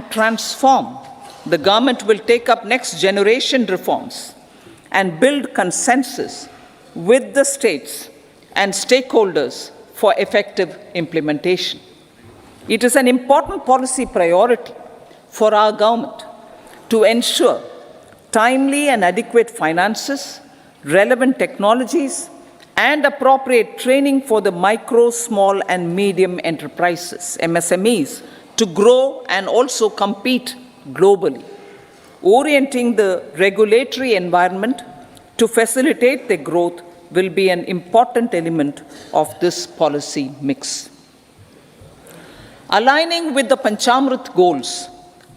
transform, the government will take up next generation reforms and build consensus with the states and stakeholders for effective implementation. It is an important policy priority for our government to ensure timely and adequate finances, relevant technologies, and appropriate training for the micro, small, and medium enterprises, MSMEs, to grow and also compete globally. Orienting the regulatory environment to facilitate their growth will be an important element of this policy mix. Aligning with the Panchamrit goals,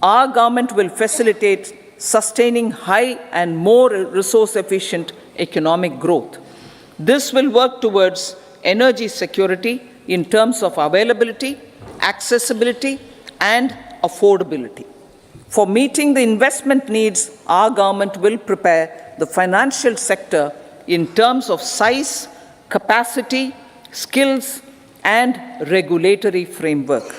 our government will facilitate sustaining high and more resource-efficient economic growth. This will work towards energy security in terms of availability, accessibility, and affordability. For meeting the investment needs, our government will prepare the financial sector in terms of size, capacity, skills, and regulatory framework.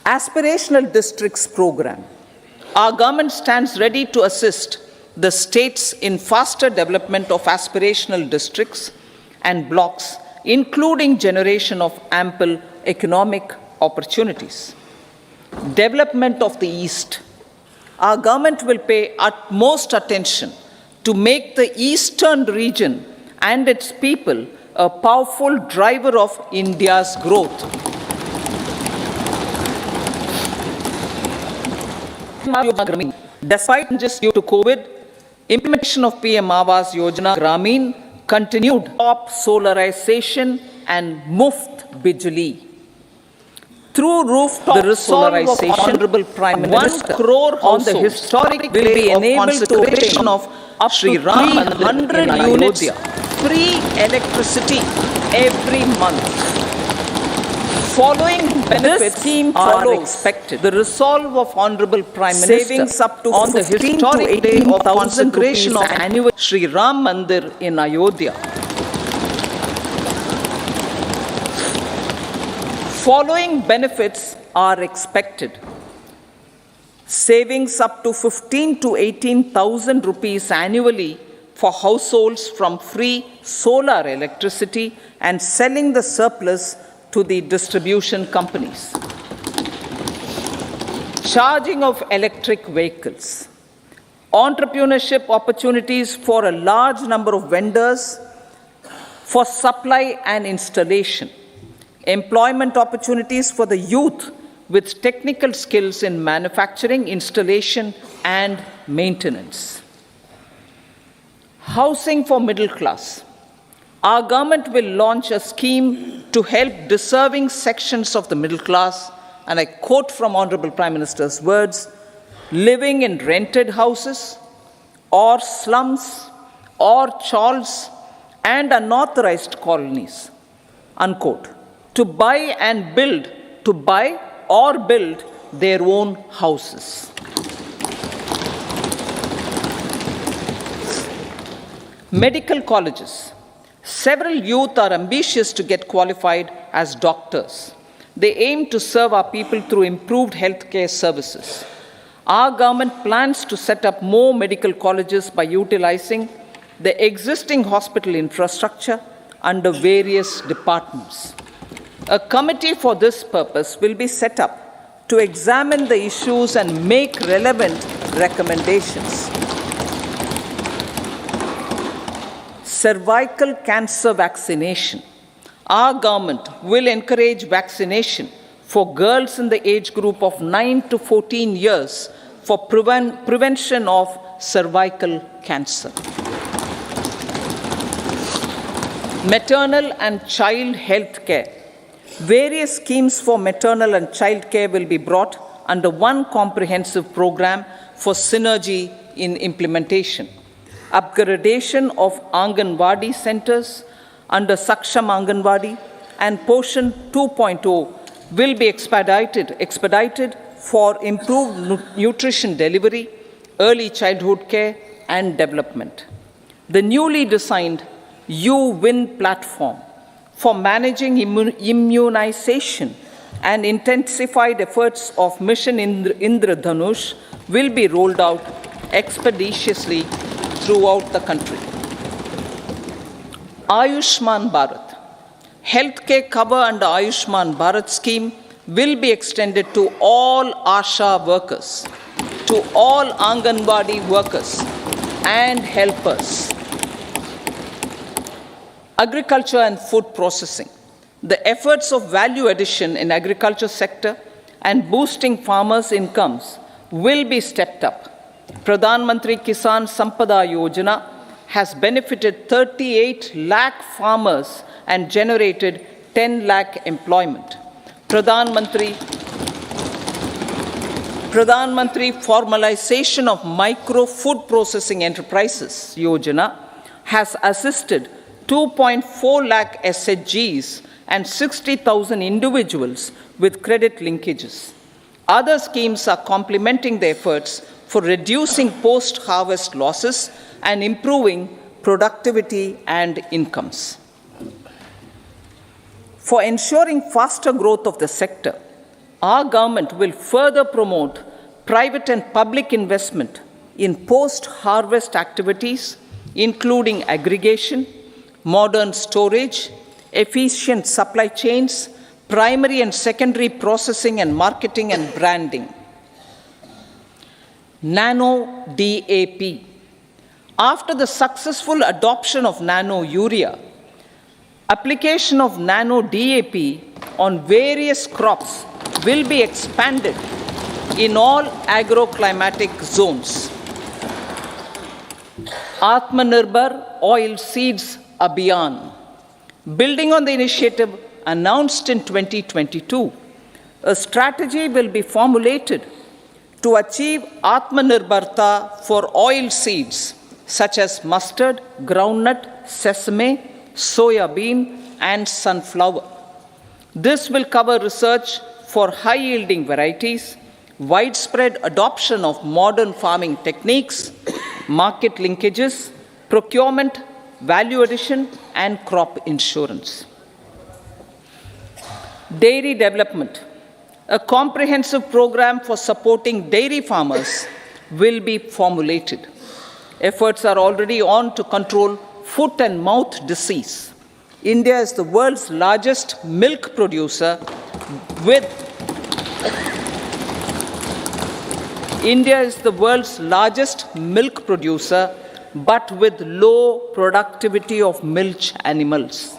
Aspirational Districts Program. Our government stands ready to assist the states in faster development of aspirational districts and blocks, including generation of ample economic opportunities. Development of the East. Our government will pay utmost attention to make the eastern region and its people a powerful driver of India's growth. Despite just due to COVID, implementation of PM Awas Yojana Gramin continued top solarization and Muft Bijli. Through rooftop solarization, Honorable Prime Minister, 1 crore on the historic will be enabled to obtain of up to 300 units free electricity every month. Following benefits are expected. The resolve of Honorable Prime Minister savings up to on the historic day of consecration of annual Sri Ram Mandir in Ayodhya. Following benefits are expected. Savings up to 15 to 18,000 rupees annually for households from free solar electricity and selling the surplus to the distribution companies. Charging of electric vehicles. Entrepreneurship opportunities for a large number of vendors for supply and installation. Employment opportunities for the youth with technical skills in manufacturing, installation, and maintenance. Housing for middle class. Our government will launch a scheme to help deserving sections of the middle class, and I quote from Honorable Prime Minister's words, living in rented houses or slums or chawls and unauthorized colonies, unquote, to buy or build their own houses. Medical colleges. Several youth are ambitious to get qualified as doctors. They aim to serve our people through improved healthcare services. Our government plans to set up more medical colleges by utilizing the existing hospital infrastructure under various departments. A committee for this purpose will be set up to examine the issues and make relevant recommendations. Cervical cancer vaccination. Our government will encourage vaccination for girls in the age group of 9 to 14 years for prevention of cervical cancer. Maternal and child health care. Various schemes for maternal and child care will be brought under one comprehensive program for synergy in implementation. Upgradation of Anganwadi centers under Saksham Anganwadi and Poshan 2.0 will be expedited for improved nutrition delivery, early childhood care, and development. The newly designed U-Win platform for managing immunization and intensified efforts of Mission Indradhanush will be rolled out expeditiously throughout the country. Ayushman Bharat. Healthcare cover under Ayushman Bharat scheme will be extended to all ASHA workers, to all Anganwadi workers and helpers. Agriculture and food processing. The efforts of value addition in agriculture sector and boosting farmers' incomes will be stepped up. Pradhan Mantri Kisan Sampada Yojana has benefited 38 lakh farmers and generated 10 lakh employment. Pradhan Mantri Formalization of Micro Food Processing Enterprises Yojana has assisted 2.4 lakh SHGs and 60,000 individuals with credit linkages. Other schemes are complementing the efforts for reducing post-harvest losses and improving productivity and incomes. For ensuring faster growth of the sector, our government will further promote private and public investment in post-harvest activities, including aggregation, modern storage, efficient supply chains, primary and secondary processing and marketing and branding. Nano DAP. After the successful adoption of nano urea, application of nano DAP on various crops will be expanded in all agroclimatic zones. Atmanirbhar Oilseeds Abhiyan. Building on the initiative announced in 2022, a strategy will be formulated to achieve Atmanirbharta for oil seeds such as mustard, groundnut, sesame, soya bean, and sunflower. This will cover research for high-yielding varieties, widespread adoption of modern farming techniques, market linkages, procurement, value addition, and crop insurance. Dairy development. A comprehensive program for supporting dairy farmers will be formulated. Efforts are already on to control foot and mouth disease. India is the world's largest milk producer with but with low productivity of milch animals.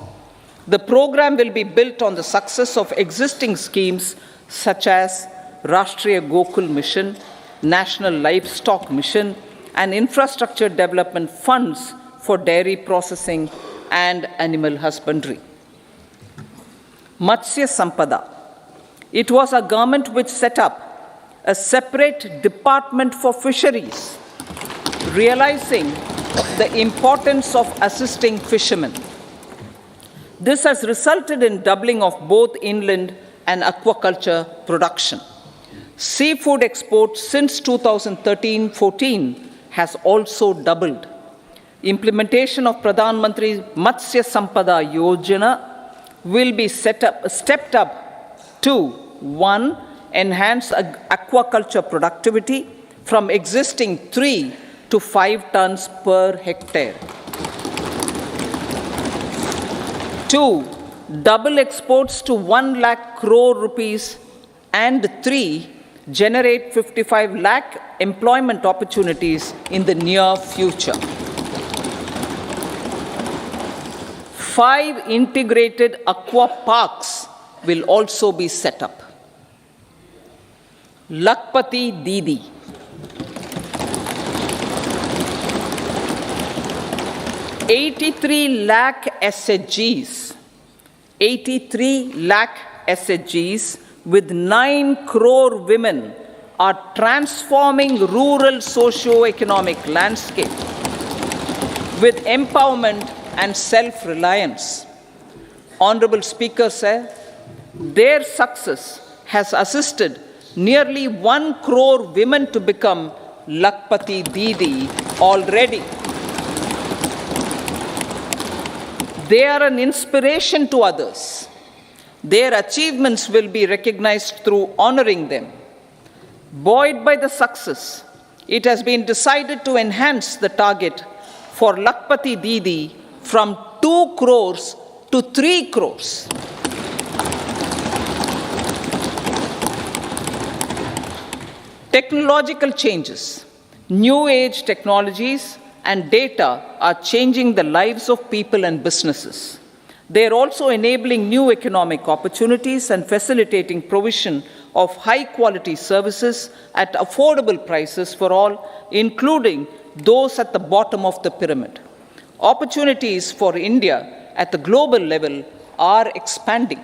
The program will be built on the success of existing schemes such as Rashtriya Gokul Mission, National Livestock Mission, and infrastructure development funds for dairy processing and animal husbandry. Matsya Sampada. It was our government which set up a separate department for fisheries, realizing the importance of assisting fishermen. This has resulted in doubling of both inland and aquaculture production. Seafood exports since 2013-14 has also doubled. Implementation of Pradhan Mantri Matsya Sampada Yojana will be stepped up to 1. Enhance aquaculture productivity from existing 3 to 5 tons per hectare. 2. Double exports to 1 lakh crore rupees, and 3. Generate 55 lakh employment opportunities in the near future. 5 integrated aqua parks will also be set up. Lakpati Didi. 83 lakh SHGs. 83 lakh SHGs with 9 crore women are transforming rural socio-economic landscape with empowerment and self-reliance. Honorable Speaker said, their success has assisted nearly 1 crore women to become Lakpati Didi already. They are an inspiration to others. Their achievements will be recognized through honoring them. Buoyed by the success, it has been decided to enhance the target for Lakpati Didi from 2 crores to 3 crores. Technological changes, new age technologies and data are changing the lives of people and businesses. They are also enabling new economic opportunities and facilitating provision of high-quality services at affordable prices for all, including those at the bottom of the pyramid. Opportunities for India at the global level are expanding.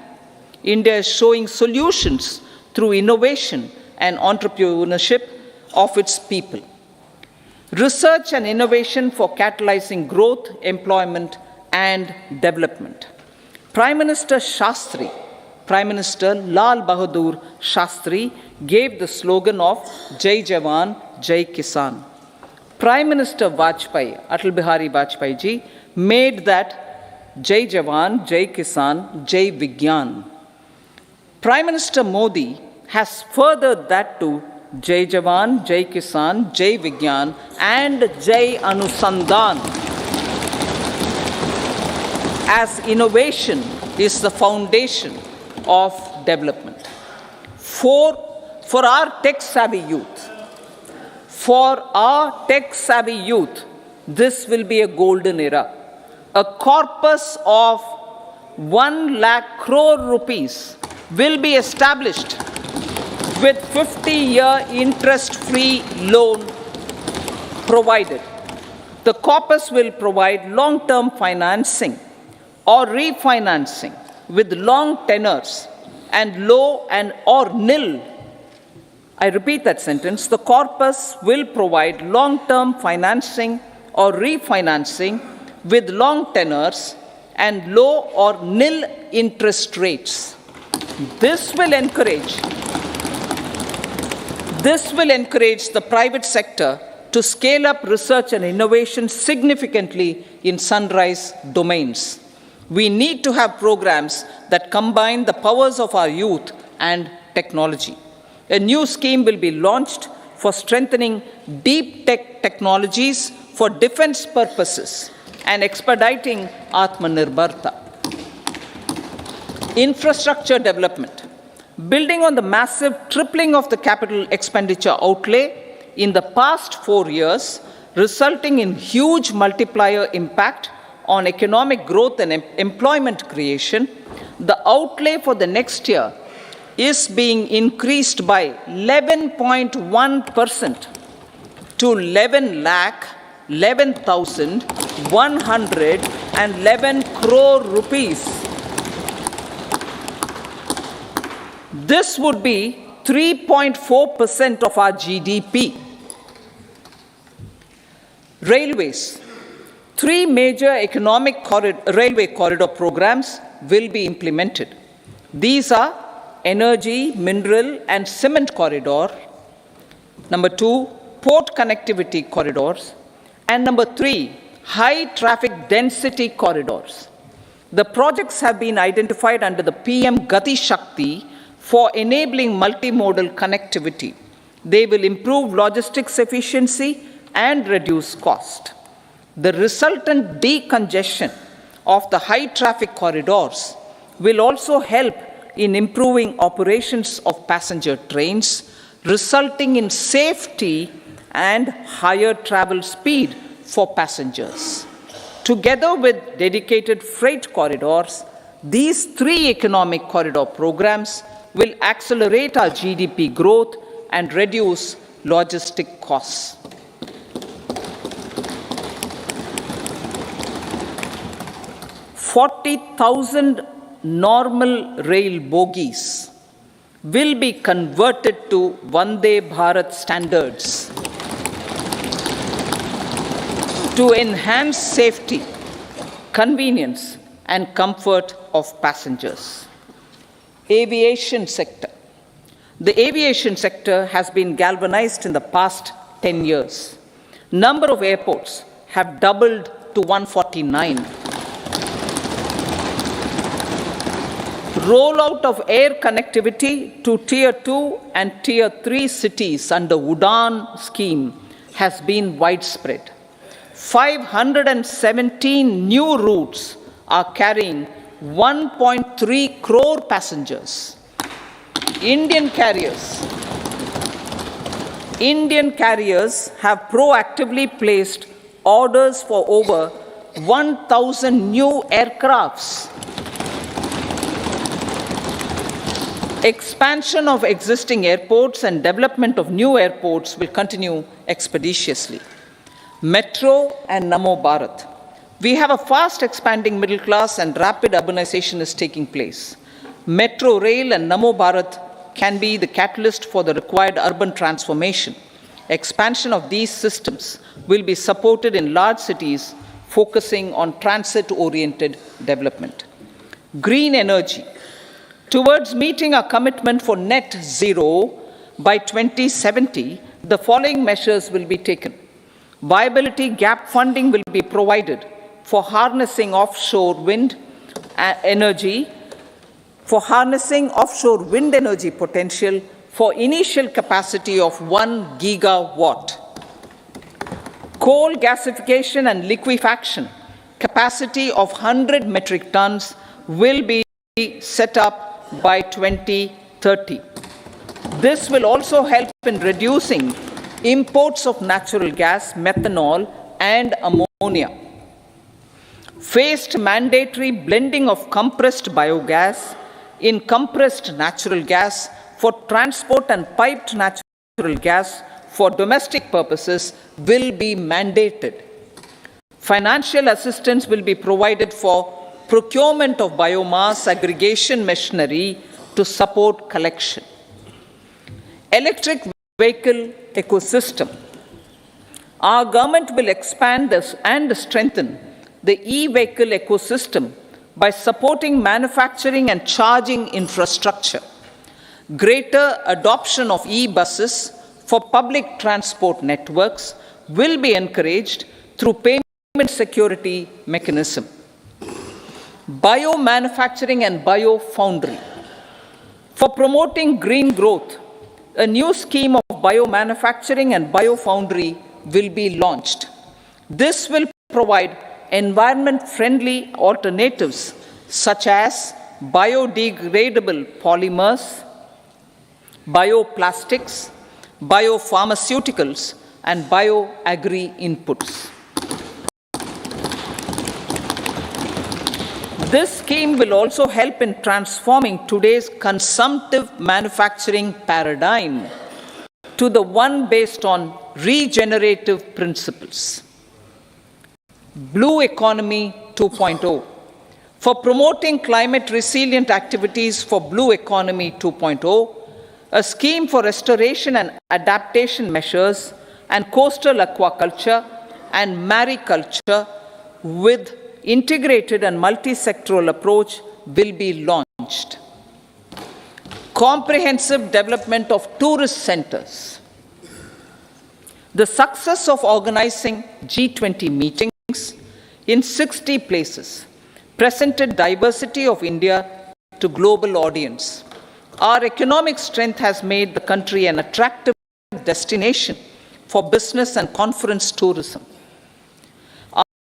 India is showing solutions through innovation and entrepreneurship of its people. Research and innovation for catalyzing growth, employment, and development. Prime Minister Shastri, Prime Minister Lal Bahadur Shastri gave the slogan of Jai Jawan, Jai Kisan. Prime Minister Vajpayee, Atal Bihari Vajpayee ji, made that Jai Jawan, Jai Kisan, Jai Vigyan. Prime Minister Modi has furthered that to Jai Jawan, Jai Kisan, Jai Vigyan, and Jai Anusandhan, as innovation is the foundation of development. For our tech-savvy youth, this will be a golden era. A corpus of 1 lakh crore rupees will be established with 50-year interest-free loan provided. The corpus will provide long-term financing or refinancing with long tenors and low and or nil. I repeat that sentence. The corpus will provide long-term financing or refinancing with long tenors and low or nil interest rates. This will encourage the private sector to scale up research and innovation significantly in sunrise domains. We need to have programs that combine the powers of our youth and technology. A new scheme will be launched for strengthening deep tech technologies for defense purposes and expediting Atmanirbharta. Infrastructure development. Building on the massive tripling of the capital expenditure outlay in the past 4 years, resulting in huge multiplier impact on economic growth and employment creation, the outlay for the next year is being increased by 11.1% to 11,111 crore rupees. This would be 3.4% of our GDP. Railways. 3 major railway corridor programs will be implemented. These are energy, mineral, and cement corridor. Number 2, port connectivity corridors. And number 3, high traffic density corridors. The projects have been identified under the PM Gati Shakti for enabling multimodal connectivity. They will improve logistics efficiency and reduce cost. The resultant decongestion of the high traffic corridors will also help in improving operations of passenger trains, resulting in safety and higher travel speed for passengers. Together with dedicated freight corridors, these 3 economic corridor programs will accelerate our GDP growth and reduce logistic costs. 40,000 normal rail bogies will be converted to Vande Bharat standards to enhance safety, convenience, and comfort of passengers. Aviation sector. The aviation sector has been galvanized in the past 10 years. Number of airports have doubled to 149. Rollout of air connectivity to Tier 2 and Tier 3 cities under UDAN scheme has been widespread. 517 new routes are carrying 1.3 crore passengers. Indian carriers have proactively placed orders for over 1,000 new aircrafts. Expansion of existing airports and development of new airports will continue expeditiously. Metro and Namo Bharat. We have a fast expanding middle class and rapid urbanization is taking place. Metro rail and Namo Bharat can be the catalyst for the required urban transformation. Expansion of these systems will be supported in large cities, focusing on transit-oriented development. Green energy. Towards meeting our commitment for net zero by 2070, the following measures will be taken. Viability gap funding will be provided for harnessing offshore wind energy potential for initial capacity of 1 gigawatt. Coal gasification and liquefaction capacity of 100 metric tons will be set up by 2030. This will also help in reducing imports of natural gas, methanol, and ammonia. Phased mandatory blending of compressed biogas in compressed natural gas for transport and piped natural gas for domestic purposes will be mandated. Financial assistance will be provided for procurement of biomass aggregation machinery to support collection. Electric vehicle ecosystem. Our government will expand this and strengthen the e-vehicle ecosystem by supporting manufacturing and charging infrastructure. Greater adoption of e-buses for public transport networks will be encouraged through payment security mechanism. Biomanufacturing and biofoundry. For promoting green growth, a new scheme of biomanufacturing and biofoundry will be launched. This will provide environment-friendly alternatives such as biodegradable polymers, bioplastics, biopharmaceuticals, and bioagri inputs. This scheme will also help in transforming today's consumptive manufacturing paradigm to the one based on regenerative principles. Blue Economy 2.0. For promoting climate resilient activities for Blue Economy 2.0, a scheme for restoration and adaptation measures and coastal aquaculture and mariculture with integrated and multi-sectoral approach will be launched. Comprehensive development of tourist centers. The success of organizing G20 meetings in 60 places presented diversity of India to global audience. Our economic strength has made the country an attractive destination for business and conference tourism.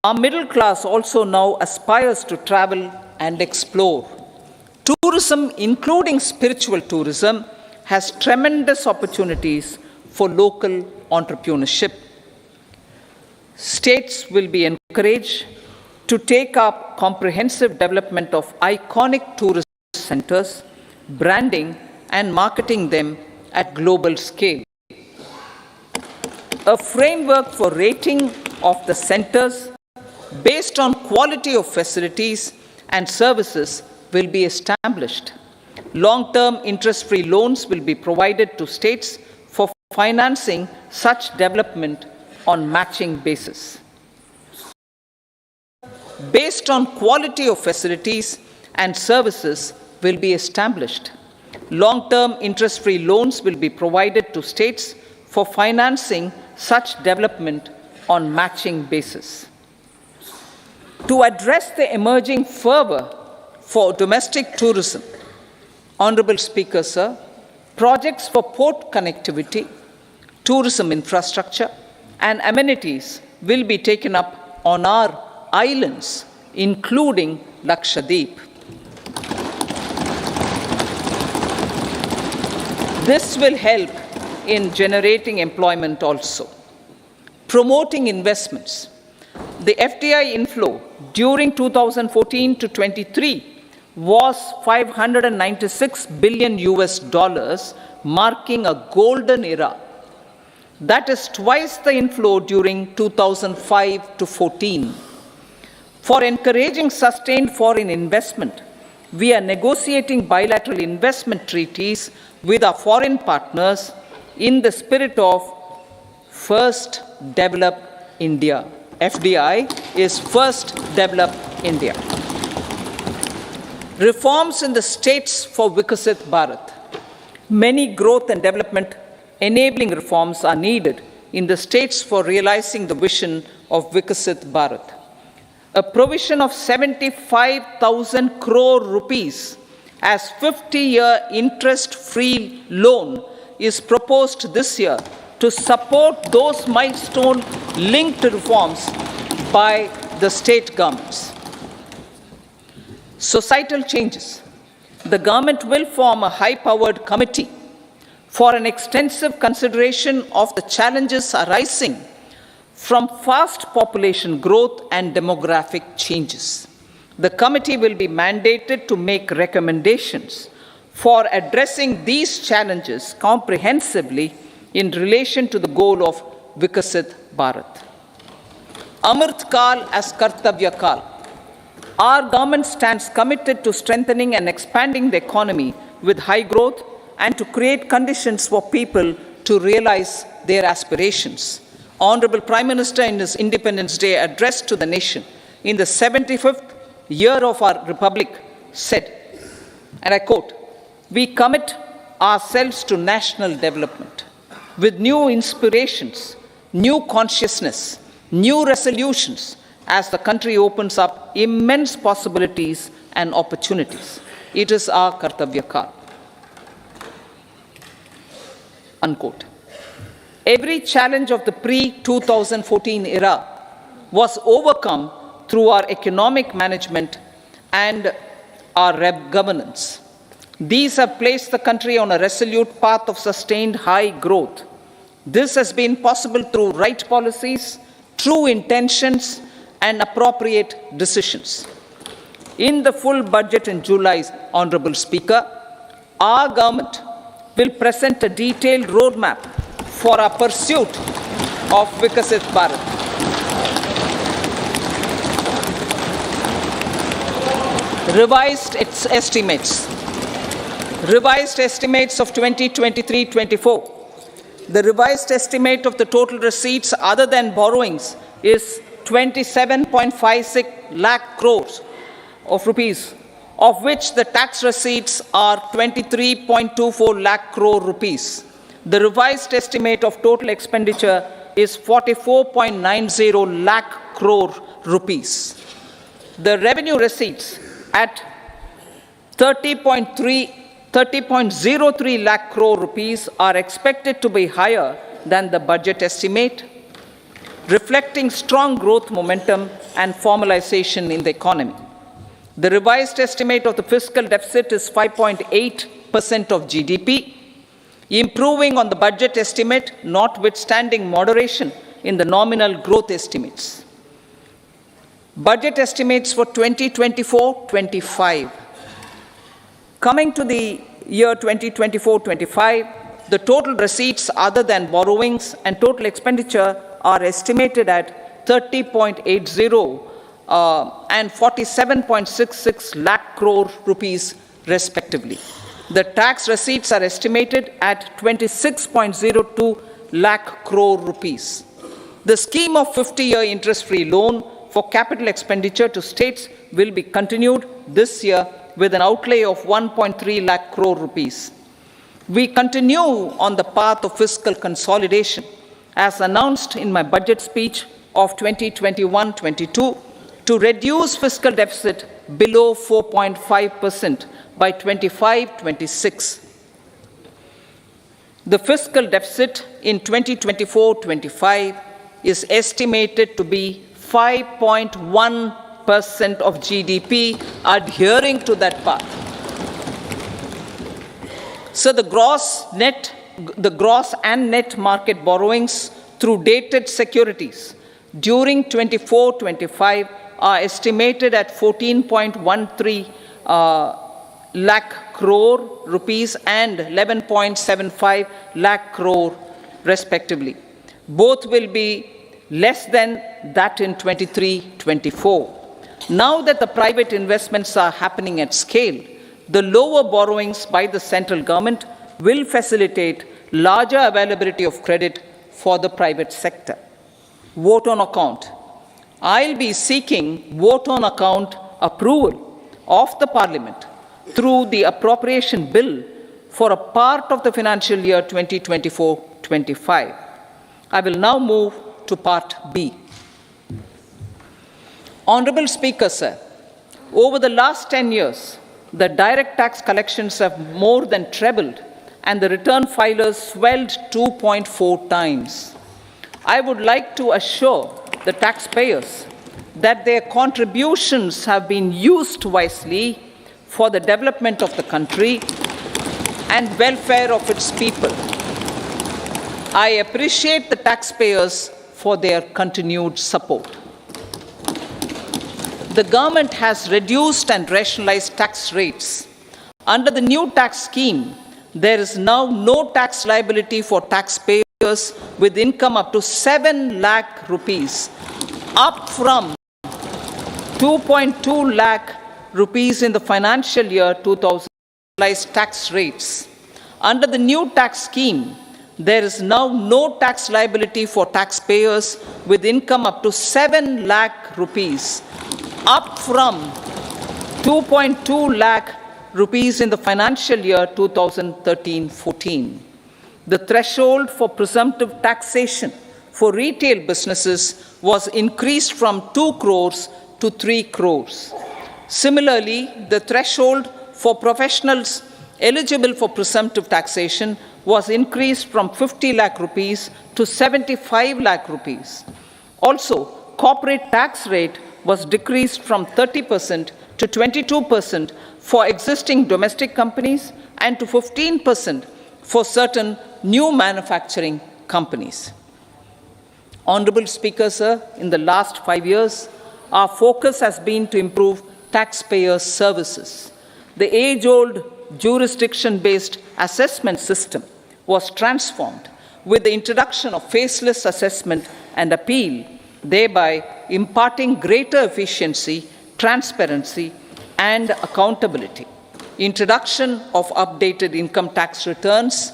Our middle class also now aspires to travel and explore. Tourism, including spiritual tourism, has tremendous opportunities for local entrepreneurship. States will be encouraged to take up comprehensive development of iconic tourist centers, branding and marketing them at global scale. A framework for rating of the centers based on quality of facilities and services will be established. Long-term interest-free loans will be provided to states for financing such development on matching basis. Based on quality of facilities and services will be established. Long-term interest-free loans will be provided to states for financing such development on matching basis. To address the emerging fervor for domestic tourism, Honorable Speaker, sir, projects for port connectivity, tourism infrastructure, and amenities will be taken up on our islands, including Lakshadweep. This will help in generating employment also. Promoting investments. The FDI inflow during 2014 to 23 was $596 billion US, marking a golden era. That is twice the inflow during 2005 to 14. For encouraging sustained foreign investment, we are negotiating bilateral investment treaties with our foreign partners in the spirit of First Develop India. FDI is First Develop India. Reforms in the states for Vikasit Bharat. Many growth and development enabling reforms are needed in the states for realizing the vision of Vikasit Bharat. A provision of 75,000 crore rupees as 50-year interest-free loan is proposed this year to support those milestone-linked reforms by the state governments. Societal changes. The government will form a high-powered committee for an extensive consideration of the challenges arising from fast population growth and demographic changes. The committee will be mandated to make recommendations for addressing these challenges comprehensively in relation to the goal of Vikasit Bharat. Amrit Kal as Kartavya Kal. Our government stands committed to strengthening and expanding the economy with high growth and to create conditions for people to realize their aspirations. Honorable Prime Minister, in his Independence Day address to the nation in the 75th year of our Republic, said, and I quote, "We commit ourselves to national development with new inspirations, new consciousness, new resolutions, as the country opens up immense possibilities and opportunities. It is our Kartavya Kal." Unquote. Every challenge of the pre-2014 era was overcome through our economic management and our governance. These have placed the country on a resolute path of sustained high growth. This has been possible through right policies, true intentions, and appropriate decisions. In the full budget in July, Honorable Speaker, our government will present a detailed roadmap for our pursuit of Vikasit Bharat. Revised estimates. Revised estimates of 2023-24. The revised estimate of the total receipts other than borrowings is 27.56 lakh crores of rupees, of which the tax receipts are 23.24 lakh crore rupees. The revised estimate of total expenditure is 44.90 lakh crore rupees. The revenue receipts at 30.03 lakh crore rupees are expected to be higher than the budget estimate, reflecting strong growth momentum and formalization in the economy. The revised estimate of the fiscal deficit is 5.8% of GDP, improving on the budget estimate, notwithstanding moderation in the nominal growth estimates. Budget estimates for 2024-25. Coming to the year 2024-25, the total receipts other than borrowings and total expenditure are estimated at 30.80 and 47.66 lakh crore rupees respectively. The tax receipts are estimated at 26.02 lakh crore rupees. The scheme of 50-year interest-free loan for capital expenditure to states will be continued this year with an outlay of 1.3 lakh crore rupees. We continue on the path of fiscal consolidation, as announced in my budget speech of 2021-22, to reduce fiscal deficit below 4.5% by 25-26. The fiscal deficit in 2024-25 is estimated to be 5.1% of GDP, adhering to that path. So the gross and net market borrowings through dated securities during 24-25 are estimated at 14.13 lakh crore rupees and 11.75 lakh crore respectively. Both will be less than that in 23-24. Now that the private investments are happening at scale, the lower borrowings by the central government will facilitate larger availability of credit for the private sector. Vote on account. I'll be seeking vote on account approval of the Parliament through the appropriation bill for a part of the financial year 2024-25. I will now move to Part B. Honorable Speaker, sir, over the last 10 years, the direct tax collections have more than trebled and the return filers swelled 2.4 times. I would like to assure the taxpayers that their contributions have been used wisely for the development of the country and welfare of its people. I appreciate the taxpayers for their continued support. The government has reduced and rationalized tax rates. Under the new tax scheme, there is now no tax liability for taxpayers with income up to 7 lakh rupees, up from 2.2 lakh rupees in the financial year 2000 tax rates. Under the new tax scheme, there is now no tax liability for taxpayers with income up to 7 lakh rupees, up from 2.2 lakh rupees in the financial year 2013-14. The threshold for presumptive taxation for retail businesses was increased from 2 crores to 3 crores. Similarly, the threshold for professionals eligible for presumptive taxation was increased from 50 lakh rupees to 75 lakh rupees. Also, corporate tax rate was decreased from 30% to 22% for existing domestic companies and to 15% for certain new manufacturing companies. Honorable Speaker, sir, in the last 5 years, our focus has been to improve taxpayer services. The age-old jurisdiction-based assessment system was transformed with the introduction of faceless assessment and appeal, thereby imparting greater efficiency, transparency, and accountability. Introduction of updated income tax returns,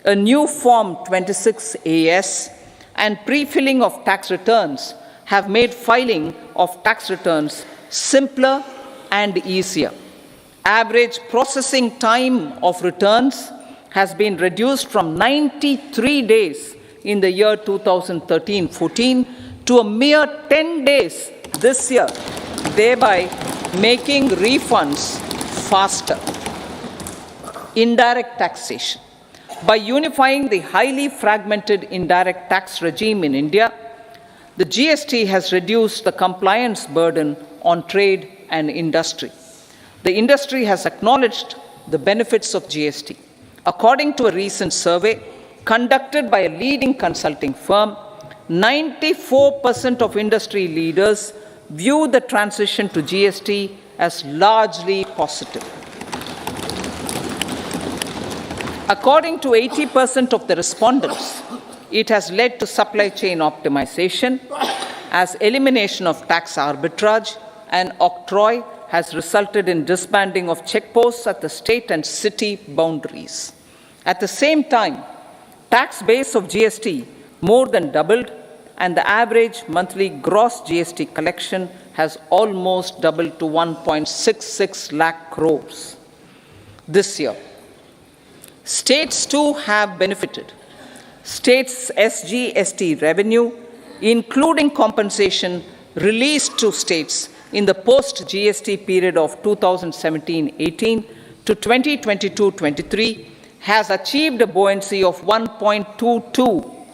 a new Form 26AS, and pre-filling of tax returns have made filing of tax returns simpler and easier. Average processing time of returns has been reduced from 93 days in the year 2013-14 to a mere 10 days this year, thereby making refunds faster. Indirect taxation. By unifying the highly fragmented indirect tax regime in India, the GST has reduced the compliance burden on trade and industry. The industry has acknowledged the benefits of GST. According to a recent survey conducted by a leading consulting firm, 94% of industry leaders view the transition to GST as largely positive. According to 80% of the respondents, it has led to supply chain optimization, as elimination of tax arbitrage and octroi has resulted in disbanding of checkposts at the state and city boundaries. At the same time, tax base of GST more than doubled, and the average monthly gross GST collection has almost doubled to 1.66 lakh crores this year. States too have benefited. States' SGST revenue, including compensation released to states in the post-GST period of 2017-18, to 2022-23 has achieved a buoyancy of 1.22.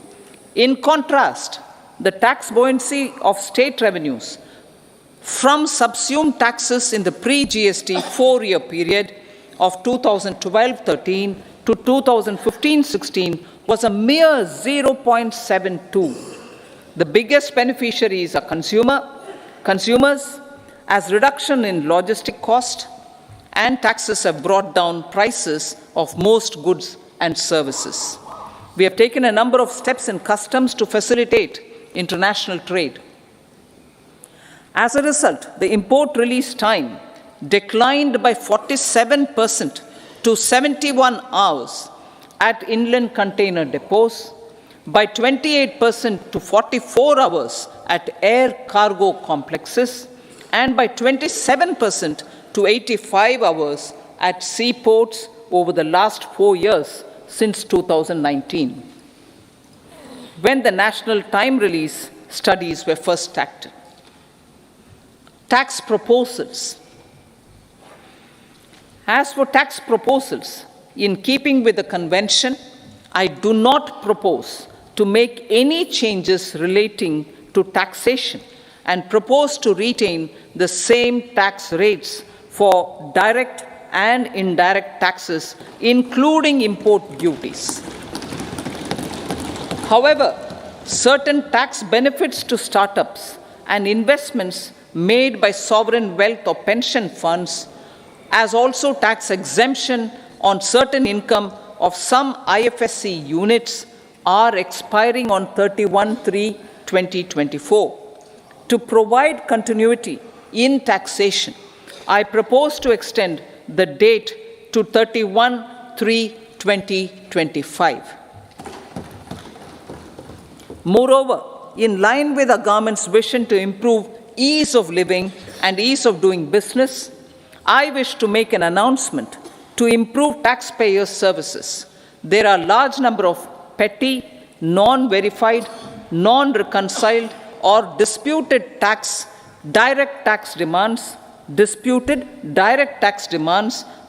In contrast, the tax buoyancy of state revenues from subsumed taxes in the pre-GST four-year period of 2012-13 to 2015-16 was a mere 0.72. The biggest beneficiaries are consumers, as reduction in logistic cost and taxes have brought down prices of most goods and services. We have taken a number of steps in customs to facilitate international trade. As a result, the import release time declined by 47% to 71 hours at inland container depots, by 28% to 44 hours at air cargo complexes, and by 27% to 85 hours at seaports over the last 4 years since 2019, when the national time release studies were first started. Tax proposals. As for tax proposals, in keeping with the convention, I do not propose to make any changes relating to taxation and propose to retain the same tax rates for direct and indirect taxes, including import duties. However, certain tax benefits to startups and investments made by sovereign wealth or pension funds, as also tax exemption on certain income of some IFSC units, are expiring on 31/3/2024. To provide continuity in taxation, I propose to extend the date to 31/3/2025. Moreover, in line with our government's vision to improve ease of living and ease of doing business, I wish to make an announcement to improve taxpayers' services. There are a large number of petty, non-verified, non-reconciled, or disputed direct tax demands,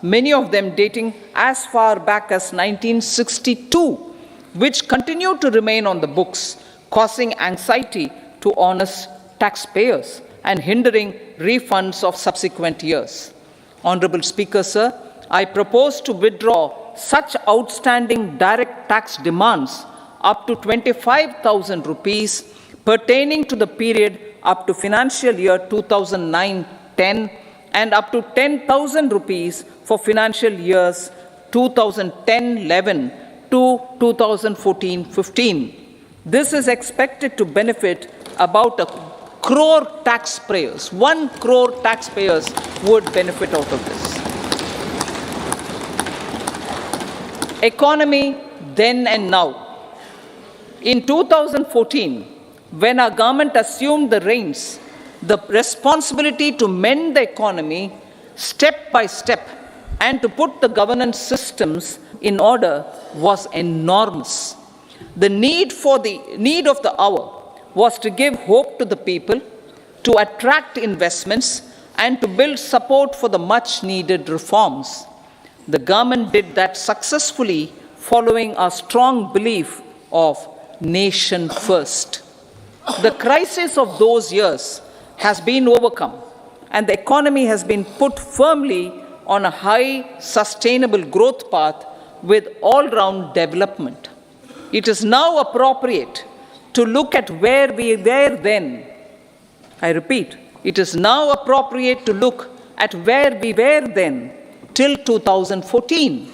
many of them dating as far back as 1962, which continue to remain on the books, causing anxiety to honest taxpayers and hindering refunds of subsequent years. Honorable Speaker, sir, I propose to withdraw such outstanding direct tax demands up to 25,000 rupees pertaining to the period up to financial year 2009-10 and up to 10,000 rupees for financial years 2010-11 to 2014-15. This is expected to benefit about 1 crore taxpayers. 1 crore taxpayers would benefit out of this. Economy then and now. In 2014, when our government assumed the reins, the responsibility to mend the economy step by step and to put the governance systems in order was enormous. The need of the hour was to give hope to the people, to attract investments, and to build support for the much-needed reforms. The government did that successfully, following a strong belief of nation first. The crisis of those years has been overcome, and the economy has been put firmly on a high, sustainable growth path with all-round development. It is now appropriate to look at where we were then. I repeat, it is now appropriate to look at where we were then till 2014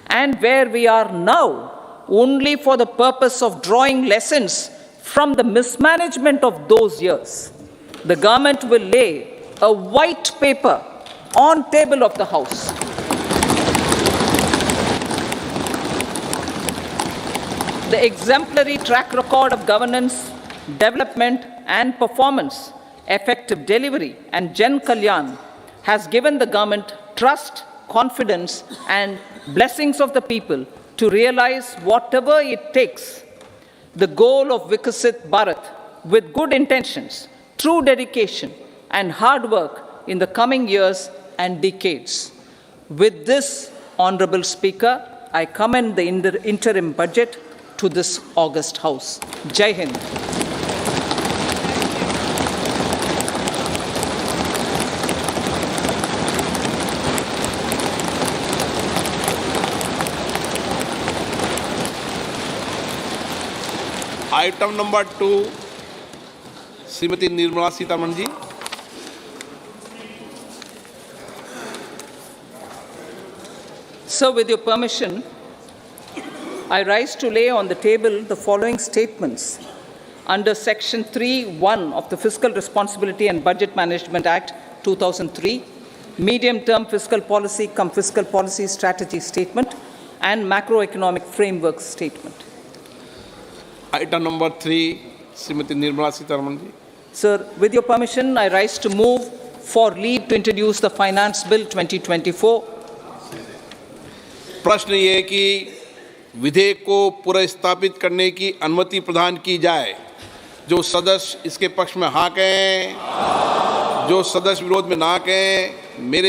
and where we are now, only for the purpose of drawing lessons from the mismanagement of those years. The government will lay a white paper on table of the House. The exemplary track record of governance, development, and performance, effective delivery, and Jan Kalyan has given the government trust, confidence, and blessings of the people to realize whatever it takes, the goal of Vikasit Bharat, with good intentions, true dedication, and hard work in the coming years and decades. With this, Honorable Speaker, I commend the interim budget to this august House. Jai Hind. Item number 2 Shrimati Nirmala Sitharaman ji. Sir, with your permission, I rise to lay on the table the following statements under Section 3(1) of the Fiscal Responsibility and Budget Management Act 2003, Medium-Term Fiscal Policy cum Fiscal Policy Strategy Statement and Macroeconomic Framework Statement. Item number 3 Shrimati Nirmala Sitharaman ji. Sir, with your permission, I rise to move for leave to introduce the Finance Bill 2024. प्रश्न ये है कि विधेयक को पुनर्स्थापित करने की अनुमति प्रदान की जाए। जो सदस्य इसके पक्ष में हाँ कहें, जो सदस्य विरोध में ना कहें। मेरे